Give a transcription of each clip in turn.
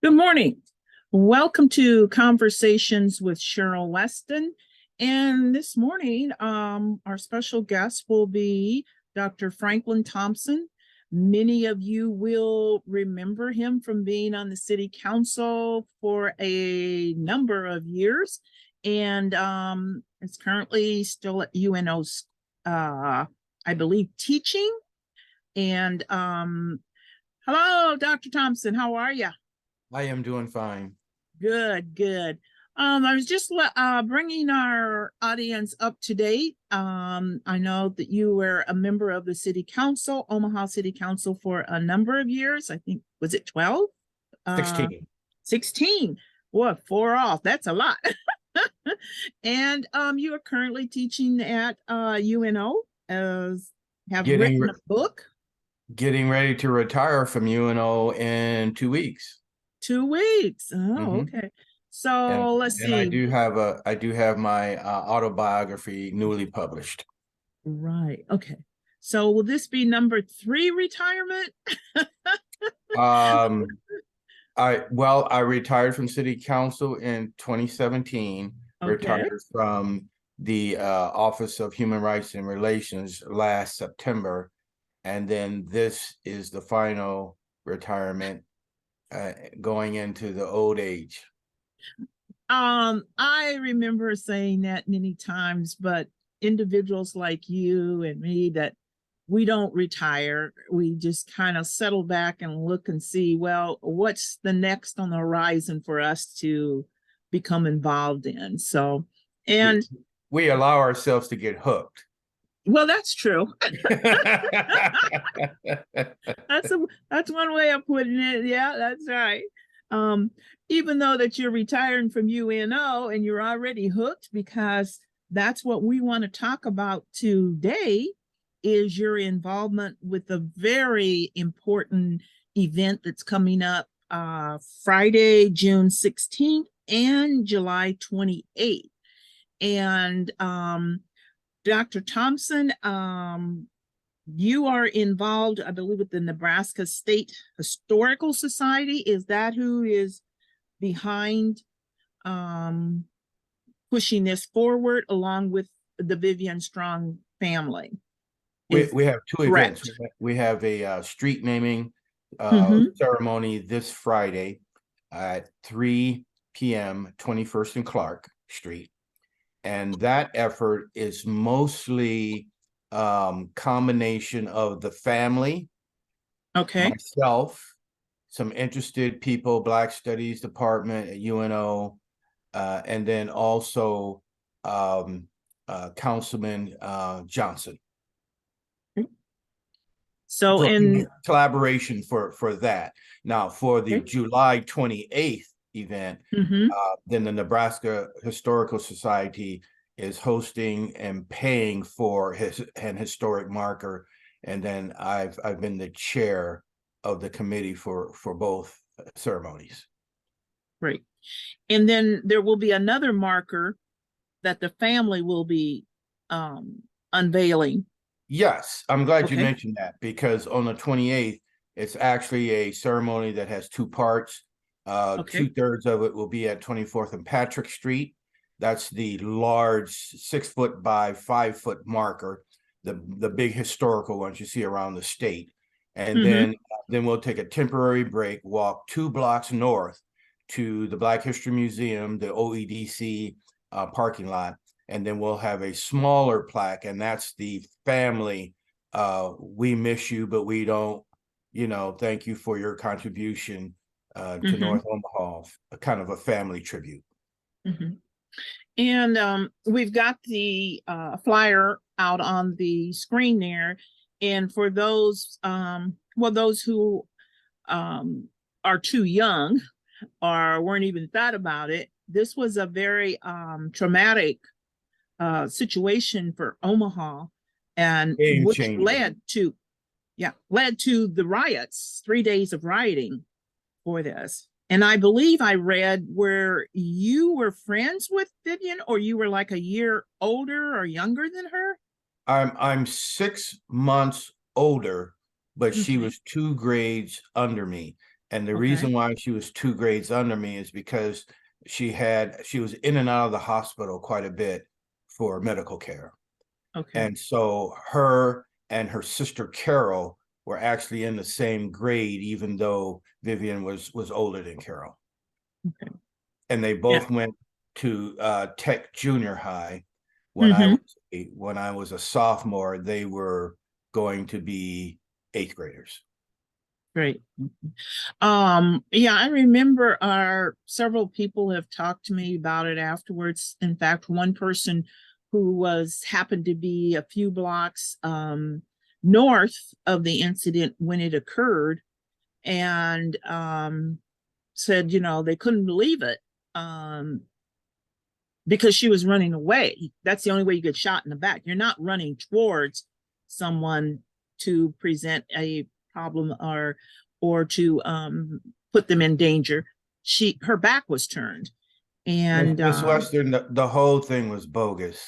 Good morning. Welcome to Conversations with Cheryl Weston. And this morning, our special guest will be Dr. Franklin Thompson. Many of you will remember him from being on the city council for a number of years, and is currently still at UNO's, I believe, teaching. And hello, Dr. Thompson. How are you? I am doing fine. Good, good. I was just bringing our audience up to date. I know that you were a member of the city council, Omaha City Council, for a number of years. I think, was it 12? 16. 16. What, four off? That's a lot. And you are currently teaching at UNO, have Getting written a book. getting ready to retire from UNO in 2 weeks. 2 weeks. Oh, hmm okay. And So let's and I see. do have my autobiography newly published. Right. Okay. So will this be number 3 retirement? Um, I retired from City Council in 2017, Okay. retired from the Office of Human Rights and Relations last September, and then this is the final retirement, going into the old age. I remember saying that many times, but individuals like you and me, that we don't retire. We just kind of settle back and look and see, well, what's the next on the horizon for us to become involved in. So, We and we allow ourselves to get hooked. well, that's true. That's a that's one way of putting it. Yeah, that's right. Um, Even though that you're retiring from UNO and you're already hooked, because that's what we want to talk about today, is your involvement with a very important event that's coming up Friday, June 16th and July 28th. And Dr. Thompson, you are involved, I believe, with the Nebraska State Historical Society. Is that who is behind pushing this forward, along with the Vivian Strong family? We have two events. Correct. We have a street naming Mm-hmm. ceremony this Friday at 3 p.m., 21st and Clark Street. And that effort is mostly combination of the family, Okay. myself, some interested people, Black Studies Department at UNO, and then also Councilman Johnson. So, So in collaboration for that. Now, for the okay. July 28th event, Mm-hmm. then the Nebraska Historical Society is hosting and paying for an historic marker. And then I've been the chair of the committee for both ceremonies. Great. And then there will be another marker that the family will be unveiling. Yes, I'm glad you Okay. mentioned that, because on the 28th, it's actually a ceremony that has two parts. Okay. 2/3 of it will be at 24th and Patrick Street. That's the large 6-foot by 5-foot marker, the big historical ones you see around the state. And Mm-hmm. then we'll take a temporary break, walk 2 blocks north to the Black History Museum, the OEDC parking lot, and then we'll have a smaller plaque, and that's the family. We miss you, but we don't, thank you for your contribution to Mm-hmm. North Omaha, a kind of a family tribute. Mm-hmm. And we've got the flyer out on the screen there. And for those, those who are too young or weren't even thought about it, this was a very traumatic situation for Omaha, and Game which changer. led to the riots, 3 days of rioting for this. And I believe I read where you were friends with Vivian, or you were like a year older or younger than her. I'm 6 months older, but she Okay. was 2 grades under me. And the Okay. reason why she was 2 grades under me is because she was in and out of the hospital quite a bit for medical care. Okay. And so her and her sister Carol were actually in the same grade, even though Vivian was older than Carol. Okay. And they Yeah. both went to Tech Junior High. When Mm-hmm. I was a sophomore, they were going to be 8th graders. Great. Yeah, I remember several people have talked to me about it afterwards. In fact, one person who happened to be a few blocks north of the incident when it occurred, and said, they couldn't believe it, because she was running away. That's the only way you get shot in the back. You're not running towards someone to present a problem or to put them in danger. Her back was turned. And Miss Western, the whole thing was bogus.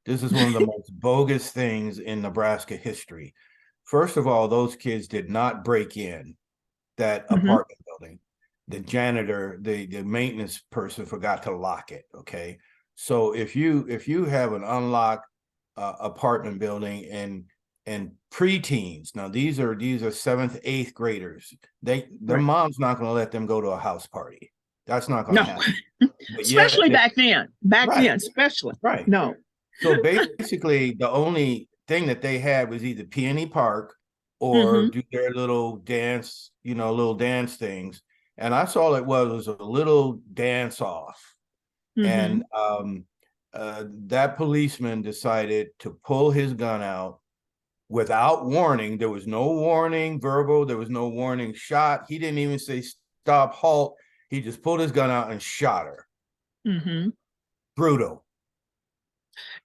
This is one of the most bogus things in Nebraska history. First of all, those kids did not break in that apartment building. The janitor, the maintenance person forgot to lock it. Okay. So if you have an unlocked apartment building and preteens, now these are 7th, 8th graders, their right. mom's not going to let them go to a house party. That's not going to No, happen. But especially back then. Back right, then, especially. right. No. So basically, the only thing that they had was either Peony Park or Mm-hmm. do their little dance, little dance things. And that's all it was a little dance off. Mm-hmm. And that policeman decided to pull his gun out without warning. There was no warning verbal. There was no warning shot. He didn't even say stop, halt. He just pulled his gun out and shot her. Mm-hmm. Brutal.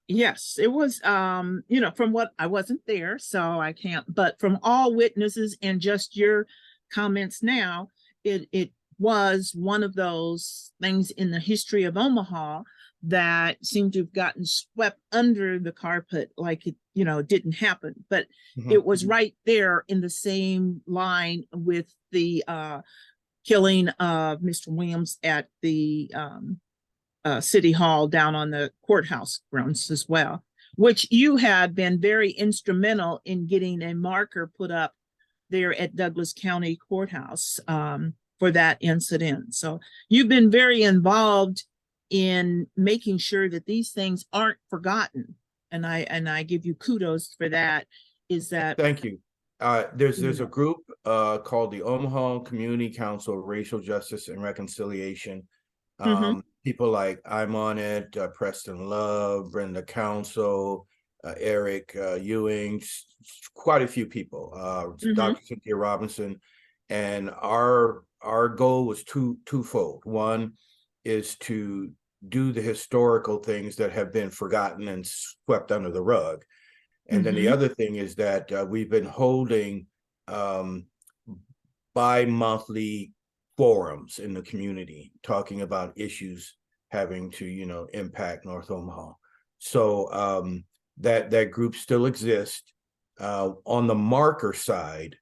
Yes, it was, from what I wasn't there, so I can't, but from all witnesses and just your comments now, it was one of those things in the history of Omaha that seemed to have gotten swept under the carpet, like it, didn't happen. But it was right there in the same line with the killing of Mr. Williams at the City Hall down on the courthouse grounds as well, which you had been very instrumental in getting a marker put up there at Douglas County Courthouse for that incident. So you've been very involved in making sure that these things aren't forgotten. And I give you kudos for that. Thank you. There's a group called the Omaha Community Council of Racial Justice and Reconciliation. People like I'm on it, Preston Love, Brenda Council, Eric Ewing, quite a few people, Dr. Cynthia Robinson. And our goal was twofold. One is to do the historical things that have been forgotten and swept under the rug. And then the other thing is that we've been holding bi-monthly forums in the community talking about issues having to impact North Omaha. So that group still exists. On the marker side,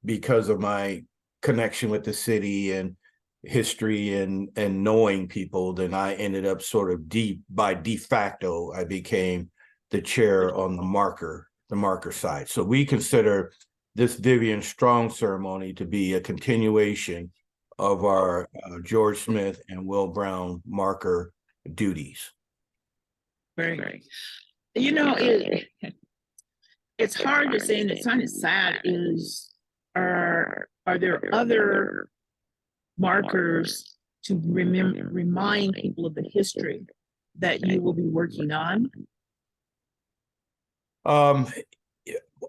because of my connection with the city and history and knowing people, then I ended up sort of by de facto I became the chair on the marker side. So we consider this Vivian Strong ceremony to be a continuation of our George Smith and Will Brown marker duties. Very great. It's hard to say, and it's kind of sad. Are there other markers to remind people of the history that you will be working on?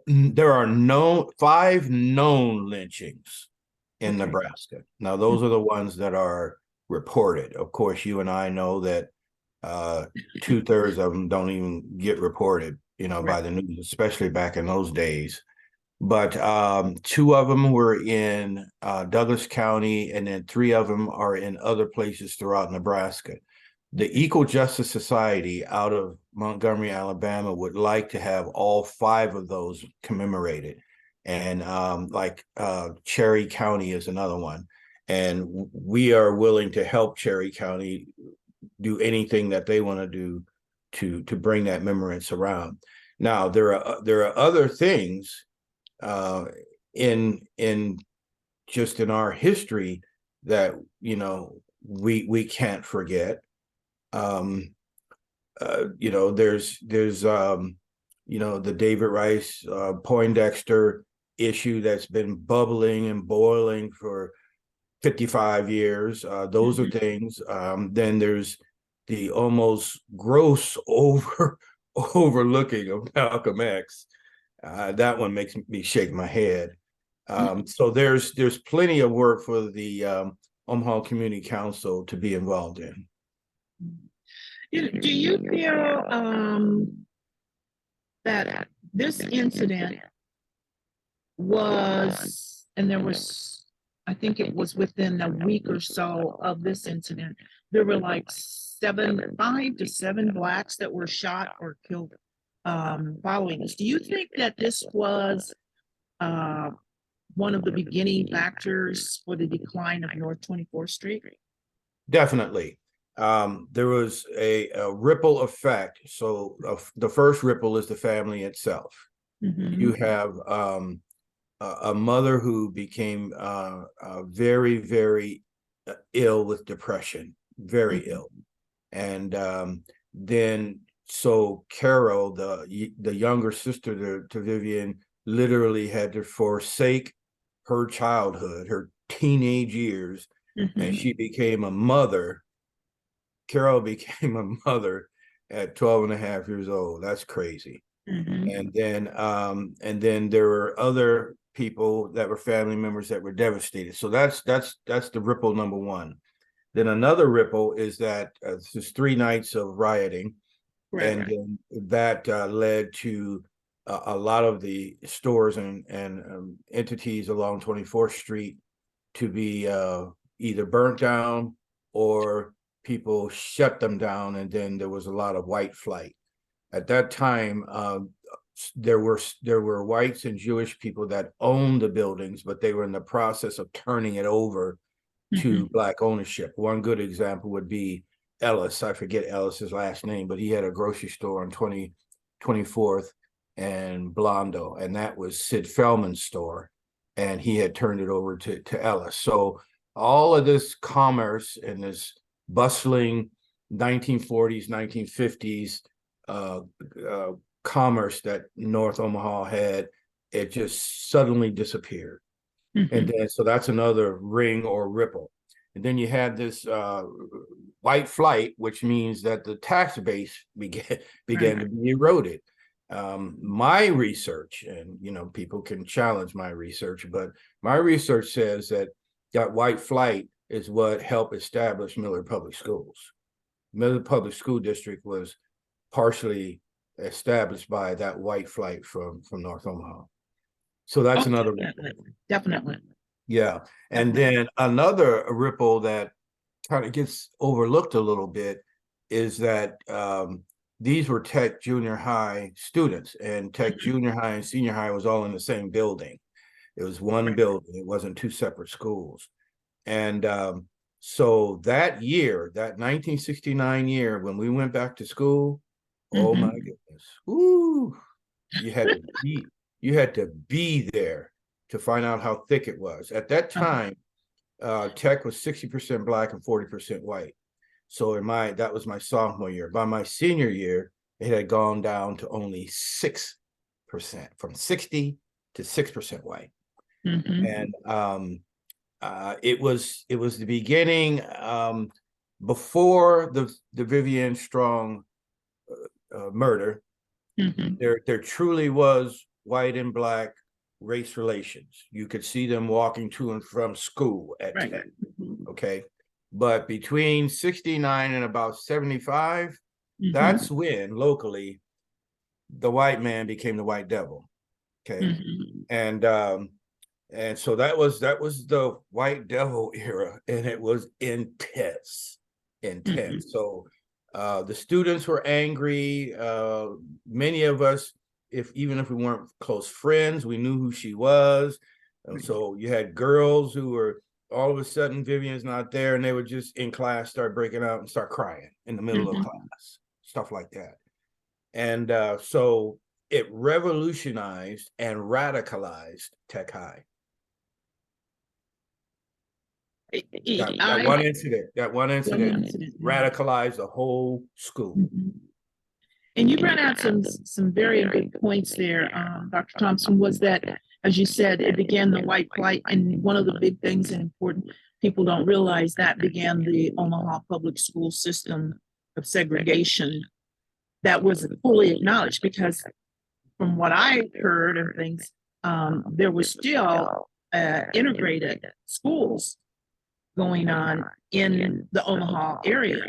There are 5 known lynchings in Nebraska. Now, those are the ones that are reported. Of course, you and I know that 2/3 of them don't even get reported, by the news, especially back in those days. But 2 of them were in Douglas County, and then 3 of them are in other places throughout Nebraska. The Equal Justice Society out of Montgomery, Alabama would like to have all 5 of those commemorated. and Cherry County is another one. And we are willing to help Cherry County do anything that they want to do to bring that remembrance around. Now there are other things in just in our history that we can't forget. There's the David Rice Poindexter issue that's been bubbling and boiling for 55 years. Those are things. Then there's the almost gross overlooking of Malcolm X. That one makes me shake my head. So there's plenty of work for the Omaha Community Council to be involved in. Do you feel that this incident was, and there was, I think it was within a week or so of this incident, there were like 5 to 7 blacks that were shot or killed following this. Do you think that this was one of the beginning factors for the decline of North 24th Street? Definitely. There was a ripple effect. So the first ripple is the family itself. You have a mother who became very, very ill with depression, very ill. And then so Carol, the younger sister to Vivian, literally had to forsake her childhood, her teenage years, and she became a mother. Carol became a mother at 12 and a half years old. That's crazy. And then there were other people that were family members that were devastated. So that's the ripple number one. Then another ripple is that there's 3 nights of rioting, then that led to a lot of the stores and entities along 24th Street to be either burnt down or people shut them down. And then there was a lot of white flight. At that time, there were whites and Jewish people that owned the buildings, but they were in the process of turning it over to Black ownership. One good example would be Ellis. I forget Ellis's last name, but he had a grocery store on 24th and Blondo, and that was Sid Feldman's store, and he had turned it over to Ellis. So all of this commerce and this bustling 1940s, 1950s commerce that North Omaha had, it just suddenly disappeared. And then so that's another ring or ripple. And then you had this white flight, which means that the tax base began to be eroded. My research, and people can challenge my research, but my research says that white flight is what helped establish Miller Public Schools. Miller Public School District was partially established by that white flight from North Omaha. So that's another definitely. Yeah. And then another ripple that kind of gets overlooked a little bit is that these were Tech junior high students, and Tech junior high and senior high was all in the same building. It was one building. It wasn't 2 separate schools. And so that year, that 1969 year, when we went back to school, oh my goodness, ooh, you had to be there to find out how thick it was. At that time, Tech was 60% Black and 40% white. So that was my sophomore year. By my senior year, it had gone down to only 6%, from 60 to 6% white. And it was the beginning, before the Vivian Strong murder. There truly was white and Black race relations. You could see them walking to and from school at Tech. Okay. But between 69 and about 75, that's when locally the white man became the white devil. Okay. And so that was the white devil era, and it was intense. So the students were angry. Many of us even if we weren't close friends, we knew who she was. And so you had girls who were all of a sudden Vivian's not there, and they would just in class start breaking out and start crying in the middle of class, stuff like that. And so it revolutionized and radicalized Tech High. That one incident radicalized the whole school. And you brought out some very good points there, Dr. Thompson, was that, as you said, it began the white flight. And one of the big things and important people don't realize that began the Omaha public school system of segregation that was fully acknowledged, because from what I heard and things, there was still integrated schools going on in the Omaha area.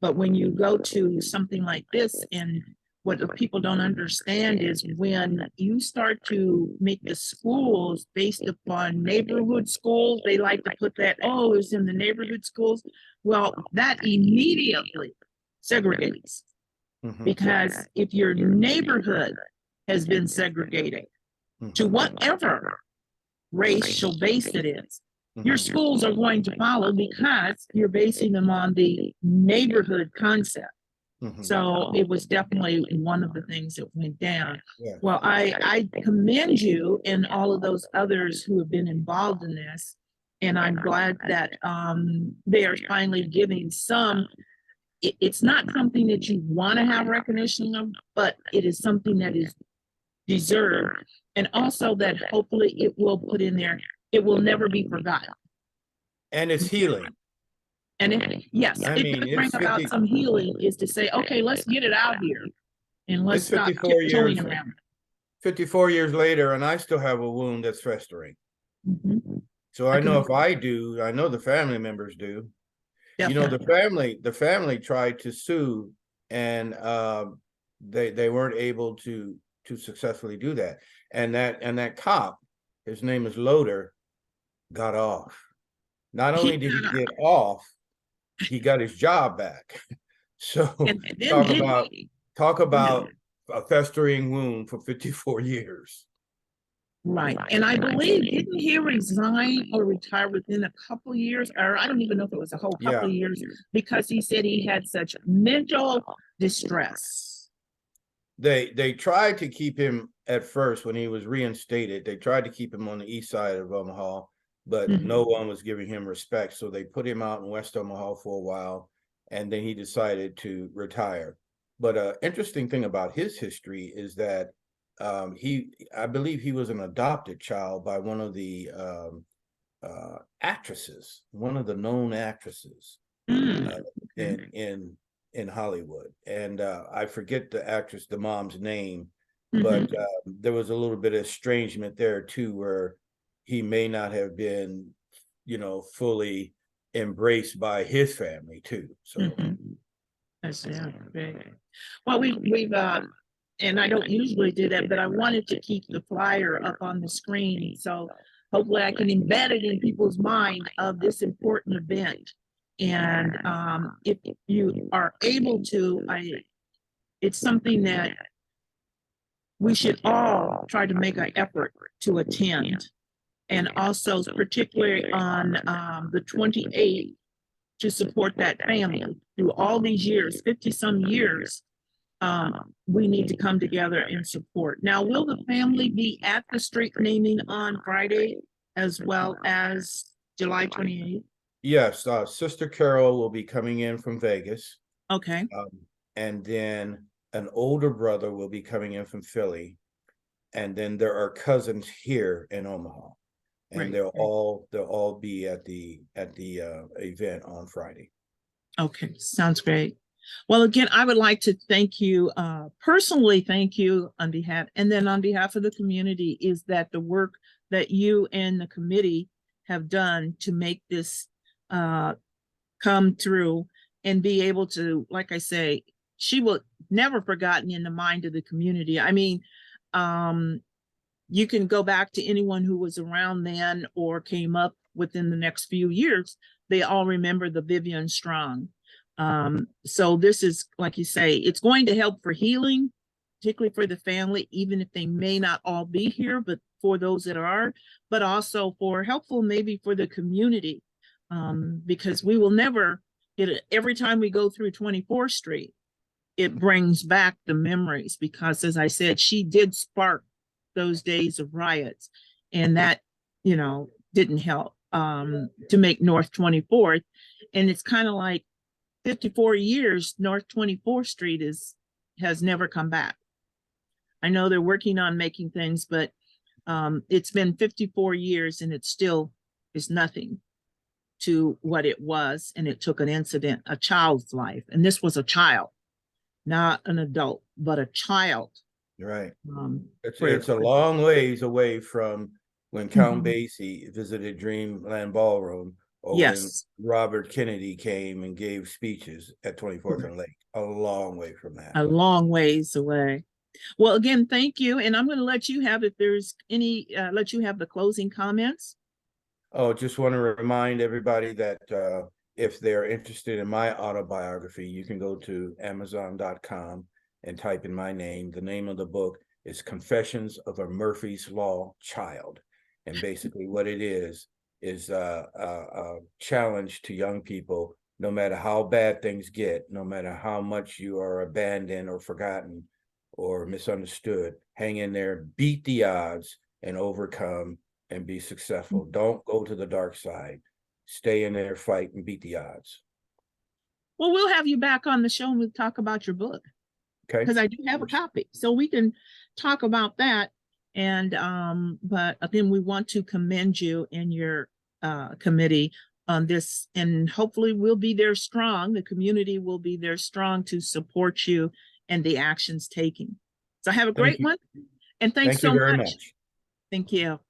But when you go to something like this, and what the people don't understand is when you start to make the schools based upon neighborhood schools, they like to put that, oh, it's in the neighborhood schools. Well, that immediately segregates. Because if your neighborhood has been segregated to whatever racial base it is, your schools are going to follow, because you're basing them on the neighborhood concept. So it was definitely one of the things that went down. Well, I commend you and all of those others who have been involved in this. And I'm glad that they are finally giving some. It's not something that you want to have recognition of, but it is something that is deserved. And also that hopefully it will put in there, it will never be forgotten. And it's healing. And yes, it could bring about some healing, is to say, okay, let's get it out here and let's stop tiptoeing around it. 54 years later, and I still have a wound that's festering. So I know if I do, I know the family members do. Definitely. You know, the family tried to sue, and they weren't able to successfully do that. And that cop, his name is Loder, got off. Not only did he get off, he got his job back. So talk about a festering wound for 54 years. Right. And I believe, didn't he resign or retire within a couple of years? Or I don't even know if it was a whole couple of years, because he said he had such mental distress. They tried to keep him at first when he was reinstated. They tried to keep him on the east side of Omaha, but no one was giving him respect. So they put him out in West Omaha for a while, and then he decided to retire. But an interesting thing about his history is that I believe he was an adopted child by one of the actresses, one of the known actresses in Hollywood. And I forget the mom's name, but there was a little bit of estrangement there too, where he may not have been, fully embraced by his family too. So that's great. Well, we've and I don't usually do that, but I wanted to keep the flyer up on the screen, so hopefully I can embed it in people's mind of this important event. And if you are able to, it's something that we should all try to make an effort to attend. And also particularly on the 28th, to support that family through all these years, 50 some years. We need to come together and support. Now, will the family be at the street naming on Friday as well as July 28th? Yes, Sister Carol will be coming in from Vegas. Okay. And then an older brother will be coming in from Philly. And then there are cousins here in Omaha. And they'll all be at the event on Friday. Okay, sounds great. Well, again, I would like to thank you, personally thank you on behalf of the community, is that the work that you and the committee have done to make this come through and be able to, like I say, she will never forgotten in the mind of the community. I mean, you can go back to anyone who was around then or came up within the next few years. They all remember the Vivian Strong. So this is, like you say, it's going to help for healing, particularly for the family, even if they may not all be here, but for those that are, but also for helpful maybe for the community. Because we will never get it. Every time we go through 24th Street, it brings back the memories because, as I said, she did spark those days of riots, and that, you know, didn't help to make North 24th. And it's kind of like 54 years, North 24th Street has never come back. I know they're working on making things, but it's been 54 years and it still is nothing to what it was. And it took an incident, a child's life. And this was a child, not an adult, but a child. Right. It's For a long ways away from when Count Basie visited Dreamland Ballroom, or yes, when Robert Kennedy came and gave speeches at 24th and Lake. A long way from that. a long ways away. Well, again, thank you. And I'm going to let you have, if there's any, let you have the closing comments. Oh, just want to remind everybody that if they're interested in my autobiography, you can go to Amazon.com and type in my name. The name of the book is Confessions of a Murphy's Law Child. And basically what it is a challenge to young people, no matter how bad things get, no matter how much you are abandoned or forgotten or misunderstood, hang in there, beat the odds, and overcome and be successful. Don't go to the dark side. Stay in there, fight, and beat the odds. Well, we'll have you back on the show and we'll talk about your book. Okay. Because I do have a copy. So we can talk about that. And but then we want to commend you and your committee on this. And hopefully we'll be there strong. The community will be there strong to support you and the actions taken. So have a great one. And thanks so much. Thank you very much. Thank you.